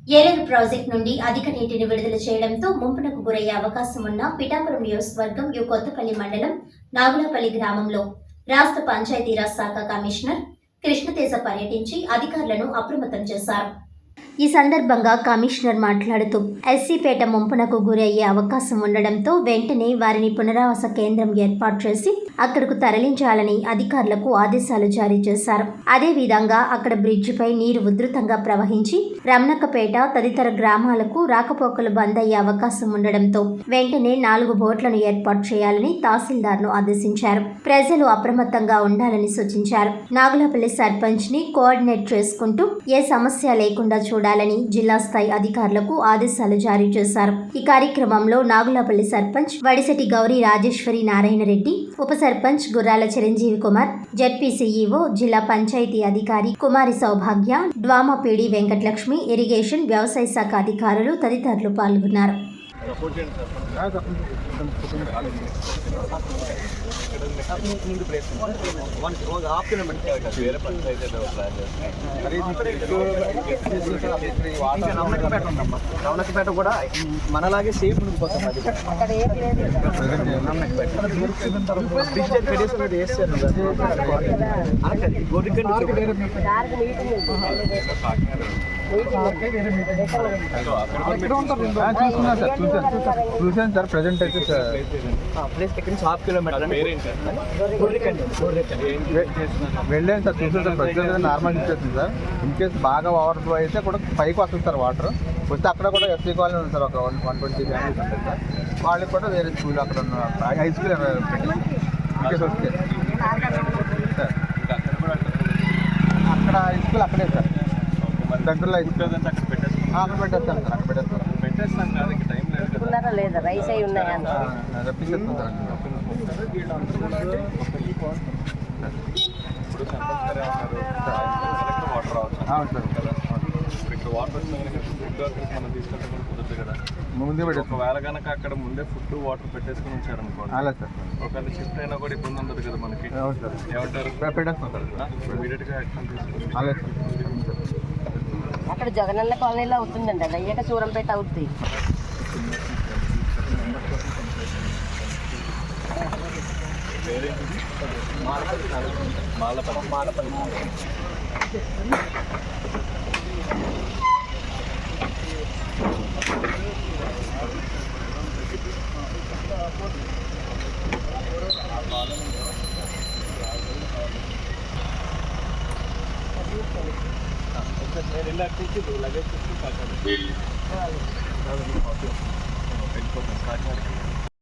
Yeleru project నుండి అధిక నీటిని విడుదల చేయడంతో ముంపునకు గురయ్యే అవకాశం ఉన్న పిఠాపురం నియోజకవర్గం కొత్తపల్లి మండలం నాగులపల్లి గ్రామంలో రాష్ట్ర పంచాయతీరాజ్ శాఖ కమిషనర్ కృష్ణతేజ పర్యటించి అధికారులను అప్రమత్తం చేశారు. ఈ సందర్భంగా కమిషనర్ మాట్లాడుతూ ఎస్సీపేట ముంపునకు గురయ్యే అవకాశం ఉండడంతో వెంటనే వారిని పునరావాస కేంద్రం ఏర్పాటు చేసి అక్కడకు తరలించాలని అధికారులకు ఆదేశాలు జారీ చేశారు. అదేవిధంగా అక్కడ బ్రిడ్జిపై నీరు ఉధృతంగా ప్రవహించి రమణకపేట తదితర గ్రామాలకు రాకపోకలు బంద్ అయ్యే అవకాశం ఉండడంతో వెంటనే 4 బోట్లను ఏర్పాటు చేయాలని తహసీల్దార్ను ఆదేశించారు. ప్రజలు అప్రమత్తంగా ఉండాలని సూచించారు. నాగులపల్లి సర్పంచ్ ని కోఆర్డినేట్ చేసుకుంటూ ఏ సమస్య లేకుండా చూడాలని జిల్లా స్థాయి అధికారులకు ఆదేశాలు జారీ చేశారు. ఈ కార్యక్రమంలో నాగులపల్లి సర్పంచ్ వడిసెటి గౌరీ రాజేశ్వరి నారాయణ రెడ్డి, ఉప సర్పంచ్ గుర్రాల చిరంజీవి కుమార్, జెడ్పీసీఈఓ, జిల్లా పంచాయతీ అధికారి కుమారి సౌభాగ్య, డ్వామాపీడి వెంకటలక్ష్మి, ఇరిగేషన్, వ్యవసాయ శాఖ అధికారులు తదితరులు పాల్గొన్నారు. రమణకపేట కూడా మనలాగే సేఫ్ ఉండిపోతాం. చూసాను సార్. ప్రెజెంట్ అయితే ప్లేస్ ఎక్కడి నుంచి 1/2 కిలోమీటర్ వెళ్ళాను సార్. చూసాను sir. Present normal situation sir. In case బాగా ఓవర్ ఫ్లో అయితే కూడా పైకి వస్తుంది సార్ వాటర్. వస్తే అక్కడ కూడా ఎస్సీ కాలనీ ఉంది సార్. ఒక 120 ఫ్యామిలీస్ ఉంటాయి సార్. వాళ్ళకి కూడా వేరే స్కూల్ అక్కడ ఉన్న హై స్కూల్ వస్తే సార్ అక్కడ హై స్కూల్ అక్కడే సార్. దగ్గరలో హై స్కూల్ అక్కడ పెట్టేస్తాను సార్. అక్కడ పెట్టేస్తాం కాదు. ఇంకా టైం లేదు లేదా రైస్ అయి ఉన్నాయా రప్పించేస్తాం సార్. ముందే ఒకవేళ కనుక అక్కడ ముందే ఫుడ్ వాటర్ పెట్టేసుకుని ఉంచారనుకోండి, అలా సార్. ఒకవేళ షిఫ్ట్ అయినా కూడా ఇబ్బంది ఉండదు కదా మనకి. ఏమంటారు? పెట్టేస్తాం సార్. ఇమీడియట్ గా యాక్షన్ తీసుకుంటాం. అలా అక్కడ జగనన్న కాలనీలో అవుతుందండి. అది అయ్యాక సూరంపేట అవుతుంది. లగేజ్